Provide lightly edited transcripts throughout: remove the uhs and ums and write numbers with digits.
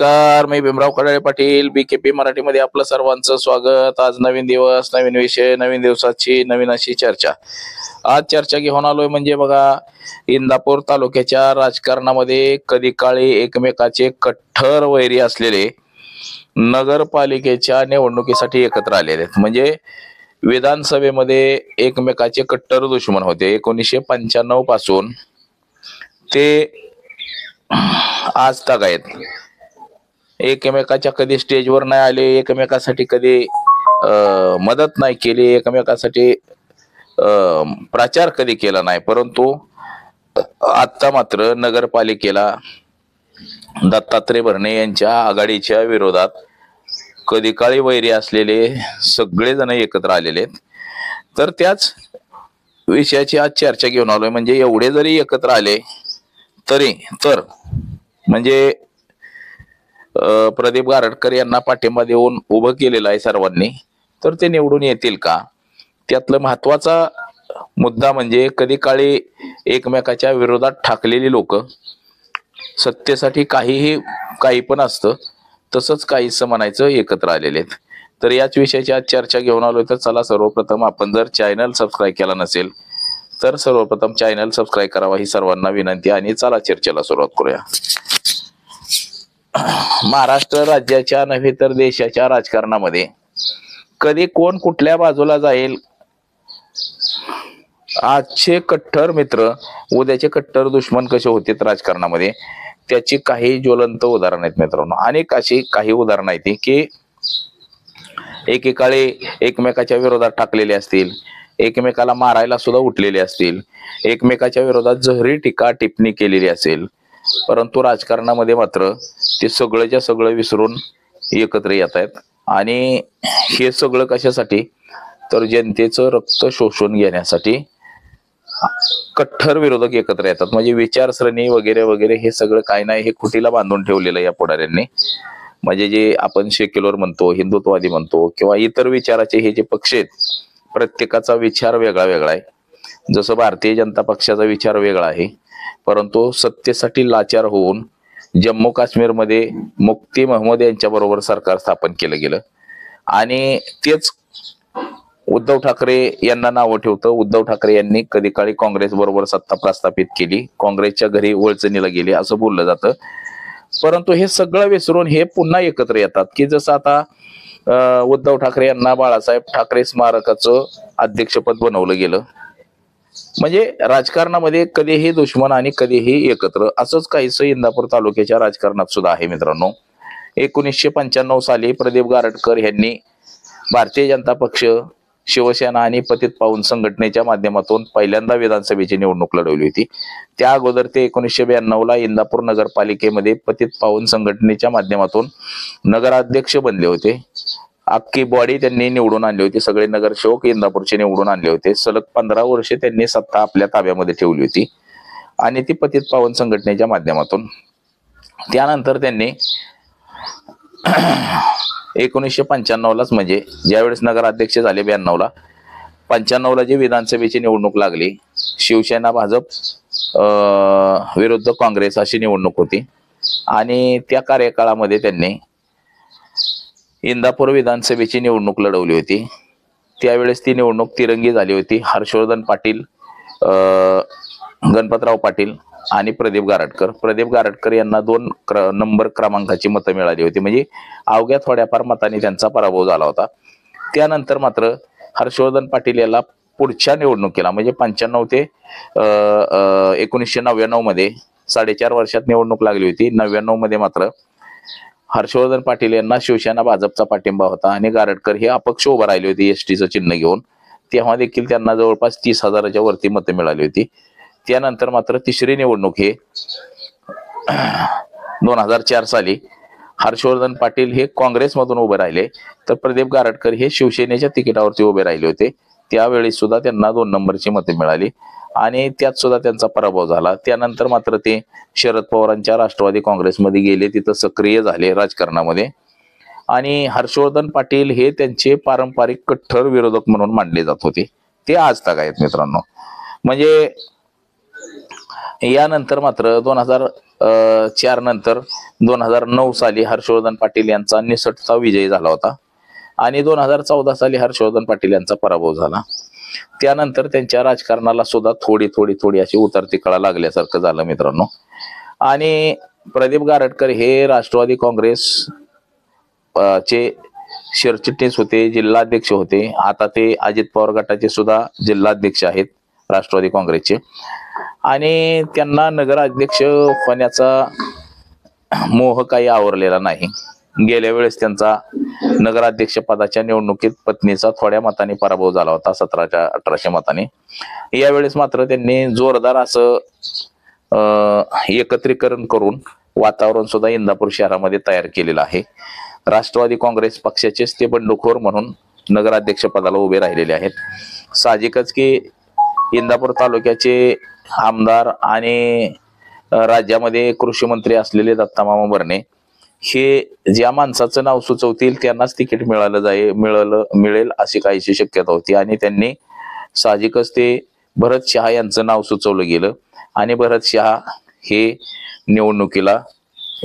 नमस्कार, मी भीमराव कडाळे पाटील BKP मराठीमध्ये आपलं सर्वांचं स्वागत. आज नवीन दिवस, नवीन विषय, नवीन दिवसाची नवीन अशी चर्चा. आज चर्चा घेऊन आलोय म्हणजे बघा, इंदापूर तालुक्याच्या राजकारणामध्ये कधी काळी एकमेकाचे कट्टर वैरी असलेले नगरपालिकेच्या निवडणुकीसाठी एकत्र आलेले आहेत. म्हणजे विधानसभेमध्ये एकमेकाचे कट्टर दुश्मन होते 1995 पासून ते आज तक आहेत. एकमेकाच्या कधी स्टेजवर नाही आले, एकमेकासाठी कधी मदत नाही केली, एकमेकासाठी प्रचार कधी केला नाही. परंतु आता मात्र नगरपालिकेला दत्तात्रय भरणे यांच्या आघाडीच्या विरोधात कधी काळी वैरी असलेले सगळेजण एकत्र आलेले आहेत. तर त्याच विषयाची आज चर्चा घेऊन आलोय. म्हणजे एवढे जरी एकत्र आले तरी म्हणजे प्रदीप गारटकर यांना पाठिंबा देऊन उभं केलेलं आहे सर्वांनी, तर ते निवडून येतील का? त्यातला महत्वाचा मुद्दा म्हणजे कधी काळी एकमेकाच्या विरोधात ठाकलेली लोक सत्तेसाठी काही पण असतं, तसंच काहीच म्हणायचं एकत्र आलेले आहेत. तर याच विषयाची आज चर्चा घेऊन आलोय. तर चला, सर्वप्रथम आपण जर चॅनल सबस्क्राईब केला नसेल तर सर्वप्रथम चॅनल सबस्क्राईब करावा ही सर्वांना विनंती. आणि चला चर्चेला सुरुवात करूया. महाराष्ट्र राज्याच्या नव्हे तर देशाच्या राजकारणामध्ये कधी कोण कुठल्या बाजूला जाईल, आजचे कट्टर मित्र उद्याचे कट्टर दुश्मन कसे होते राजकारणामध्ये, त्याची काही ज्वलंत उदाहरण आहेत मित्रांनो. अनेक अशी काही उदाहरण आहेत की एकेकाळी एकमेकाच्या विरोधात टाकलेले असतील, एकमेकाला मारायला सुद्धा उठलेले असतील, एकमेकाच्या विरोधात जहरी टीका टिप्पणी केलेली असेल, परंतु राजकारणामध्ये मात्र ते सगळंच्या सगळं विसरून एकत्र येत आहेत. आणि हे सगळं कशासाठी? तर जनतेचं रक्त शोषून घेण्यासाठी कट्टर विरोधक एकत्र येतात. म्हणजे विचारसरणी वगैरे वगैरे हे सगळं काय नाही, हे खुटीला बांधून ठेवलेलं या पुढाऱ्यांनी. म्हणजे जे आपण सेक्युलर म्हणतो, हिंदुत्ववादी म्हणतो किंवा इतर विचाराचे हे जे पक्ष आहेत, प्रत्येकाचा विचार वेगळा वेगळा आहे. जसं भारतीय जनता पक्षाचा विचार वेगळा आहे, परंतु सत्तेसाठी लाचार होऊन जम्मू काश्मीरमध्ये मुफ्ती महमूद यांच्या बरोबर सरकार स्थापन केलं गेलं. आणि तेच उद्धव ठाकरे यांना नावं ठेवतं. उद्धव ठाकरे यांनी कधी काळी काँग्रेस बरोबर सत्ता प्रस्थापित केली, काँग्रेसच्या घरी वळचणीला गेली असं बोललं जातं. परंतु हे सगळं विसरून हे पुन्हा एकत्र येतात. की जसं आता उद्धव ठाकरे यांना बाळासाहेब ठाकरे स्मारकाचं अध्यक्षपद बनवलं गेलं. म्हणजे राजकारणामध्ये कधीही दुश्मन आणि कधीही एकत्र, असंच काहीसं इंदापूर तालुक्याच्या राजकारणात सुद्धा आहे मित्रांनो. 1995 साली प्रदीप गारटकर यांनी भारतीय जनता पक्ष, शिवसेना आणि पतित पावन संघटनेच्या माध्यमातून पहिल्यांदा विधानसभेची निवडणूक लढवली होती. त्या अगोदर ते 1992 इंदापूर नगरपालिकेमध्ये पतित पावन संघटनेच्या माध्यमातून नगराध्यक्ष बनले होते. अख्खी बॉडी त्यांनी निवडून आणली होती, सगळे नगरसेवक इंदापूरचे निवडून आणले होते. सलग 15 वर्षे त्यांनी सत्ता आपल्या ताब्यामध्ये ठेवली होती आणि ती पतित पावन संघटनेच्या माध्यमातून. त्यानंतर त्यांनी 1995लाच, म्हणजे ज्यावेळेस नगराध्यक्ष झाले 92ला, 95ला जी विधानसभेची निवडणूक लागली, शिवसेना भाजप विरुद्ध काँग्रेस अशी निवडणूक होती. आणि त्या कार्यकाळामध्ये त्यांनी इंदापूर विधानसभेची निवडणूक लढवली होती. त्यावेळेस ती निवडणूक तिरंगी झाली होती. हर्षवर्धन पाटील, गणपतराव पाटील आणि प्रदीप गारटकर यांना 2 नंबर क्रमांकाची मतं मिळाली होती. म्हणजे अवघ्या थोड्याफार मतांनी त्यांचा पराभव झाला होता. त्यानंतर मात्र हर्षवर्धन पाटील याला पुढच्या निवडणुकीला, म्हणजे 95 ते 1999 मध्ये 4.5 वर्षात निवडणूक लागली होती. 99 मध्ये मात्र हर्षवर्धन पाटील यांना शिवसेना भाजपचा पाठिंबा होता आणि गारटकर हे अपक्ष उभं राहिले होते एसटीचं चिन्ह घेऊन. तेव्हा देखील त्यांना जवळपास 30,000च्या वरती मतं मिळाली होती. त्यानंतर मात्र तिसरी निवडणूक हे 2004 साली हर्षवर्धन पाटील हे काँग्रेसमधून उभे राहिले, तर प्रदीप गारटकर हे शिवसेनेच्या तिकिटावरती उभे राहिले होते. त्यावेळी सुद्धा त्यांना 2 नंबरची मते मिळाली आणि त्यात सुद्धा त्यांचा पराभव झाला. त्यानंतर मात्र ते शरद पवारांच्या राष्ट्रवादी काँग्रेसमध्ये गेले, तिथं सक्रिय झाले राजकारणामध्ये. आणि हर्षवर्धन पाटील हे त्यांचे पारंपरिक कट्टर विरोधक म्हणून मानले जात होते. ते आज तक आहेत मित्रांनो. म्हणजे यानंतर मात्र 2004 नंतर 2009 साली हर्षवर्धन पाटील यांचा निसटता विजय झाला होता आणि 2014 साली हर्षवर्धन पाटील यांचा पराभव झाला. त्यानंतर त्यांच्या राजकारणाला सुद्धा थोडी थोडी थोडी अशी उतरती कळा लागल्यासारखं झालं मित्रांनो. आणि प्रदीप गारटकर हे राष्ट्रवादी काँग्रेस चे सरचिटणीस होते, जिल्हाध्यक्ष होते. आता ते अजित पवार गटाचे सुद्धा जिल्हाध्यक्ष आहेत राष्ट्रवादी काँग्रेसचे. आणि त्यांना नगराध्यक्ष होण्याचा मोह काही आवरलेला नाही. गेल्या वेळेस त्यांचा नगराध्यक्ष पदाच्या निवडणुकीत पत्नीचा थोड्या मताने पराभव झाला होता, 1700-1800 मताने. यावेळेस मात्र त्यांनी जोरदार असं एकत्रीकरण करून वातावरण सुद्धा इंदापूर शहरामध्ये तयार केलेलं आहे. राष्ट्रवादी काँग्रेस पक्षाचेच ते बंडखोर म्हणून नगराध्यक्ष पदाला उभे राहिलेले आहेत. साहजिकच की इंदापूर तालुक्याचे आमदार आणि राज्यामध्ये कृषी मंत्री असलेले दत्तामामा भरणे हे ज्या माणसाचं नाव सुचवतील त्यांनाच तिकीट मिळेल अशी काहीशी शक्यता होती. आणि त्यांनी साहजिकच ते भरत शहा यांचं नाव सुचवलं गेलं आणि भरत शहा हे निवडणुकीला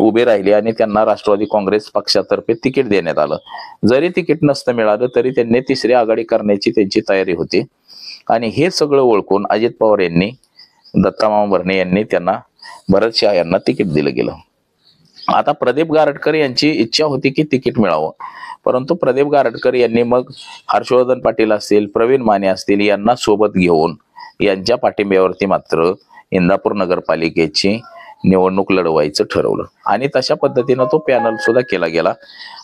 उभे राहिले आणि त्यांना राष्ट्रवादी काँग्रेस पक्षातर्फे तिकीट देण्यात आलं. जरी तिकीट नसतं मिळालं तरी त्यांनी तिसरी आघाडी करण्याची त्यांची तयारी होती. आणि हे सगळं ओळखून अजित पवार यांनी, दत्तामामा भरणे यांनी त्यांना भरत शहा यांना तिकीट दिलं गेलं. आता प्रदीप गारटकर यांची इच्छा होती की तिकीट मिळावं, परंतु प्रदीप गारटकर यांनी मग हर्षवर्धन पाटील असतील, प्रवीण माने असतील यांना सोबत घेऊन यांच्या पाठिंब्यावरती मात्र इंदापूर नगरपालिकेची निवडणूक लढवायचं ठरवलं. आणि तशा पद्धतीनं तो पॅनल सुद्धा केला गेला.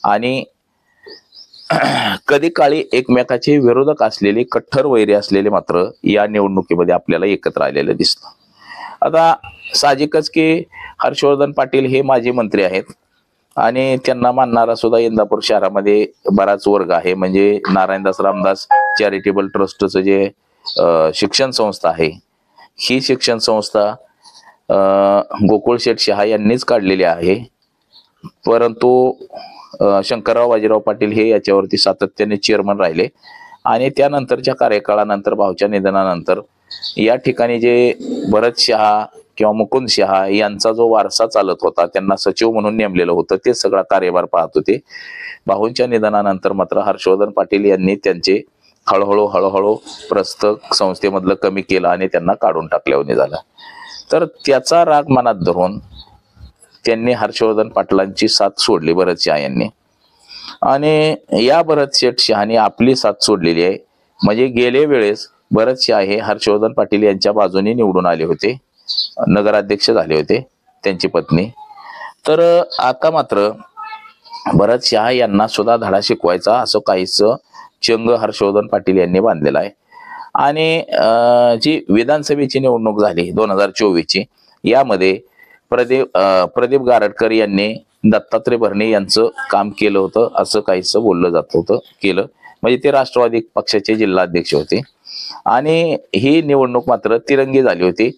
आणि कधी काळी एकमेकाचे विरोधक असलेले, कट्टर वैरी असलेले मात्र या निवडणुकीमध्ये आपल्याला एकत्र आलेलं दिसतं. आता साहजिकच की हर्षवर्धन पाटील हे माजी मंत्री आहेत आणि त्यांना मानणारा सुद्धा इंदापूर शहरामध्ये बराच वर्ग आहे. म्हणजे नारायणदास रामदास चॅरिटेबल ट्रस्टचं जे शिक्षण संस्था आहे, ही शिक्षण संस्था गोकुळ शेठ शहा यांनीच काढलेली आहे. परंतु शंकरराव बाजीराव पाटील हे याच्यावरती सातत्याने चेअरमन राहिले. आणि त्यानंतरच्या कार्यकाळानंतर, भाऊच्या निधनानंतर या ठिकाणी जे भरत शहा किंवा मुकुंद शहा यांचा जो वारसा चालत होता, त्यांना सचिव म्हणून नेमलेलं होतं, ते सगळा कार्यभार पाहत होते. भाऊंच्या निधनानंतर मात्र हर्षवर्धन पाटील यांनी त्यांचे हळूहळू प्रस्थ संस्थेमधलं कमी केलं आणि त्यांना काढून टाकल्याने झालं. तर त्याचा राग मनात धरून त्यांनी हर्षवर्धन पाटलांची साथ सोडली भरत शहा यांनी. आणि या भरत शेठ शहानी आपली साथ सोडलेली आहे. म्हणजे गेल्या वेळेस भरत शहा हे हर्षवर्धन पाटील यांच्या बाजूने निवडून आले होते, नगराध्यक्ष झाले होते त्यांची पत्नी. तर आता मात्र भरत शहा यांना सुद्धा धडा शिकवायचा असं काहीच चंग हर्षवर्धन पाटील यांनी बांधलेला आहे. आणि जी विधानसभेची निवडणूक झाली 2024ची, यामध्ये प्रदीप गारटकर यांनी दत्तात्रय भरणे यांचं काम केलं होतं असं काहीच बोललं जात होतं. केलं म्हणजे ते राष्ट्रवादी पक्षाचे जिल्हाध्यक्ष होते. आणि ही निवडणूक मात्र तिरंगी झाली होती.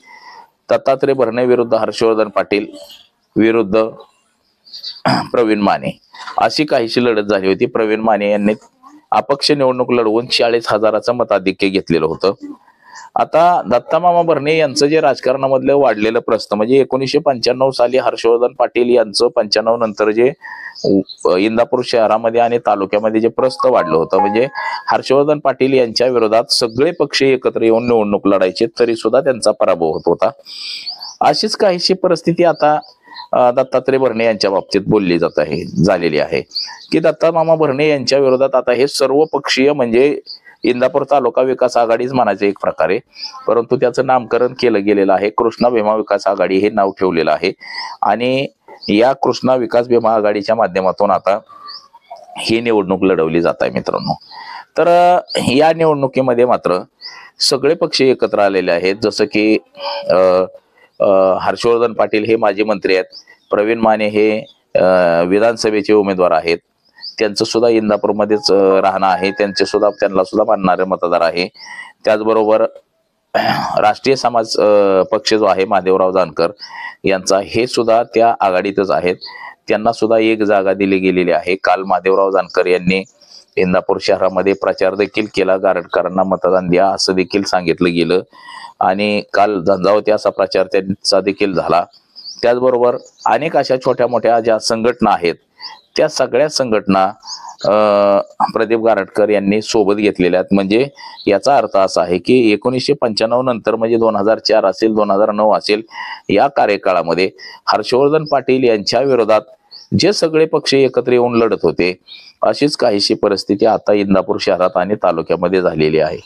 दत्तात्रय भरणे विरुद्ध हर्षवर्धन पाटील विरुद्ध प्रवीण माने अशी काहीशी लढत झाली होती. प्रवीण माने यांनी अपक्ष निवडणूक लढवून 40,000चं मताधिक्य घेतलेलं होतं. आता दत्तामामा भरणे यांचं जे राजकारणामधलं वाढलेलं प्रस्थ, म्हणजे 1995 साली हर्षवर्धन पाटील यांचं 95 नंतर जे इंदापूर शहरामध्ये आणि तालुक्यामध्ये जे प्रस्थ वाढलं होतं, म्हणजे हर्षवर्धन पाटील यांच्या विरोधात सगळे पक्ष एकत्र येऊन निवडणूक लढायचे तरी सुद्धा त्यांचा पराभव होत होता. अशीच काहीशी परिस्थिती आता दत्तात्रय भरणे यांच्या बाबतीत बोलली झालेली आहे की दत्तामामा भरणे यांच्या विरोधात आता हे सर्व पक्षीय, म्हणजे इंदापूर तालुका विकास आघाडीच म्हणायचं एक प्रकारे, परंतु त्याचं नामकरण केलं गेलेलं आहे कृष्णा भीमा विकास आघाडी हे नाव ठेवलेलं आहे. आणि या कृष्णा विकास भीमा आघाडीच्या माध्यमातून आता ही निवडणूक लढवली जात आहे मित्रांनो. तर या निवडणुकीमध्ये मात्र सगळे पक्ष एकत्र आलेले आहेत. जसं की हर्षवर्धन पाटील हे माजी मंत्री आहेत, प्रवीण माने हे विधानसभेचे उमेदवार आहेत, त्यांचं सुद्धा इंदापूरमध्येच राहणं आहे, त्यांना सुद्धा मानणारे मतदार आहे. त्याचबरोबर राष्ट्रीय समाज पक्ष जो आहे महादेवराव जानकर यांचा, हे सुद्धा त्या आघाडीतच आहेत, त्यांना सुद्धा एक जागा दिली गेलेली आहे. काल महादेवराव जानकर यांनी इंदापूर शहरामध्ये प्रचार देखील केला, गारटकरांना मतदान द्या असं देखील सांगितलं गेलं आणि काल झंझावती असा प्रचार त्यांचा देखील झाला. त्याचबरोबर अनेक अशा छोट्या मोठ्या ज्या संघटना आहेत त्या सगळ्या संघटना प्रदीप गारटकर यांनी सोबत घेतलेल्या आहेत. म्हणजे याचा अर्थ असा आहे की 1995 नंतर म्हणजे 2004 असेल 2009 असेल या कार्यकाळामध्ये हर्षवर्धन पाटील यांच्या विरोधात जे सगळे पक्ष एकत्र येऊन लढत होते अशीच काहीशी परिस्थिती आता इंदापूर शहरात आणि तालुक्यामध्ये झालेली आहे.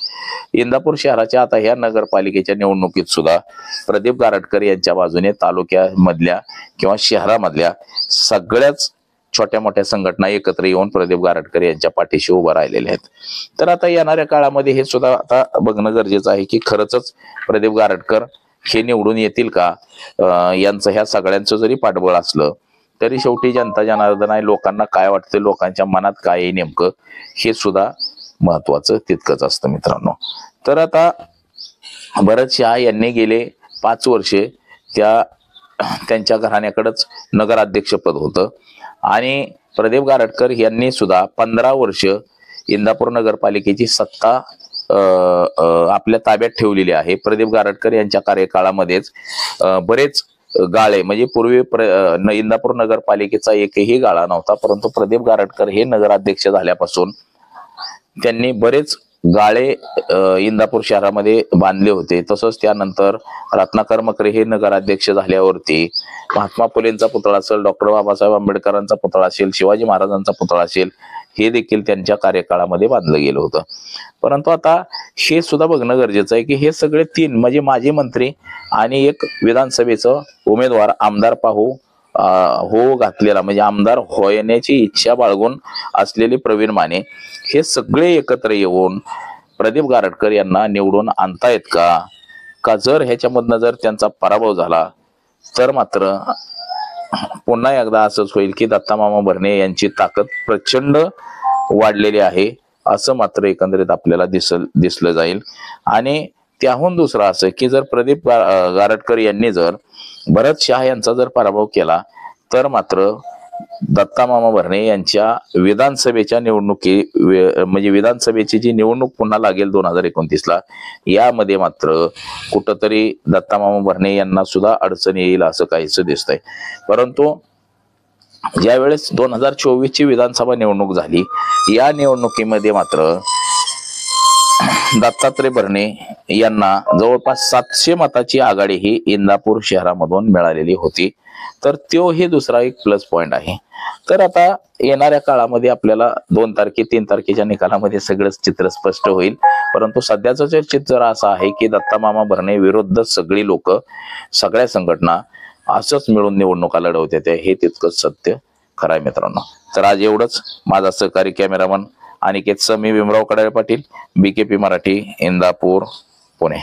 इंदापूर शहराच्या आता ह्या नगरपालिकेच्या निवडणुकीत सुद्धा प्रदीप गारटकर यांच्या बाजूने तालुक्यामधल्या किंवा शहरामधल्या सगळ्याच छोट्या मोठ्या संघटना एकत्र येऊन प्रदीप गारटकर यांच्या पाठीशी उभं राहिलेले आहेत. तर आता येणाऱ्या काळामध्ये हे सुद्धा आता बघणं गरजेचं आहे की खरंच प्रदीप गारटकर हे निवडून येतील का. यांचं ह्या सगळ्यांचं जरी पाठबळ असलं तरी शेवटी जनता जनार्दन आहे, लोकांना काय वाटतं, लोकांच्या मनात काय आहे नेमकं हे सुद्धा महत्वाचं तितकंच असतं मित्रांनो. तर आता भरत शहा यांनी गेले 5 वर्षे त्यांच्या घराण्याकडेच नगराध्यक्षपद होतं आणि प्रदीप गारटकर यांनी सुद्धा 15 वर्ष इंदापूर नगरपालिकेची सत्ता आपल्या ताब्यात ठेवलेली आहे. प्रदीप गारटकर यांच्या कार्यकाळामध्येच बरेच गाळे म्हणजे पूर्वी इंदापूर नगरपालिकेचा एकही गाळा नव्हता, परंतु प्रदीप गारटकर हे नगराध्यक्ष झाल्यापासून त्यांनी बरेच गाळे इंदापूर शहरामध्ये बांधले होते. तसंच त्यानंतर रत्नाकर मकरे हे नगराध्यक्ष झाल्यावरती महात्मा फुलेंचा पुतळा असेल, डॉक्टर बाबासाहेब आंबेडकरांचा पुतळा असेल, शिवाजी महाराजांचा पुतळा असेल, हे देखील त्यांच्या कार्यकाळामध्ये बांधलं गेलं होतं. परंतु आता हे सुद्धा बघणं गरजेचं आहे की हे सगळे 3 म्हणजे माजी मंत्री आणि एक विधानसभेचं उमेदवार आमदार हो घातलेला म्हणजे आमदार होण्याची इच्छा बाळगून असलेले प्रवीण माने हे सगळे एकत्र येऊन प्रदीप गारटकर यांना निवडून आणतायत का जर ह्याच्यामधनं जर त्यांचा पराभव झाला तर मात्र पुन्हा एकदा असंच होईल की दत्तामामा भरणे यांची ताकद प्रचंड वाढलेली आहे असं मात्र एकंदरीत आपल्याला दिसलं जाईल. आणि त्याहून दुसरं असं की जर प्रदीप गारटकर यांनी जर भरत शहा यांचा जर पराभव केला तर मात्र दत्तामामा भरणे यांच्या विधानसभेच्या म्हणजे विधानसभेची जी निवडणूक पुन्हा लागेल 2029ला यामध्ये मात्र कुठंतरी दत्तामामा भरणे यांना सुद्धा अडचण येईल असं काहीच दिसतंय. परंतु ज्यावेळेस 2024ची विधानसभा निवडणूक झाली या निवडणुकीमध्ये मात्र दत्तात्रय भरणे यांना जवळपास 700 मताची आघाडी ही इंदापूर शहरामधून मिळालेली होती. तर तो हे दुसरा एक प्लस पॉइंट आहे. तर आता येणाऱ्या काळामध्ये आपल्याला 2 तारखे 3 तारखेच्या निकालामध्ये सगळंच चित्र स्पष्ट होईल. परंतु सध्याचं चित्र असं आहे की दत्तामामा भरणे विरुद्ध सगळी लोक सगळ्या संघटना असंच मिळून निवडणुका लढवते हे तितकंच सत्य खरं आहे मित्रांनो. तर आज एवढंच. माझा सहकारी कॅमेरामन अनिकेत मी भीमराव कडाळे पाटील, BKP मराठी, इंदापूर, पुणे.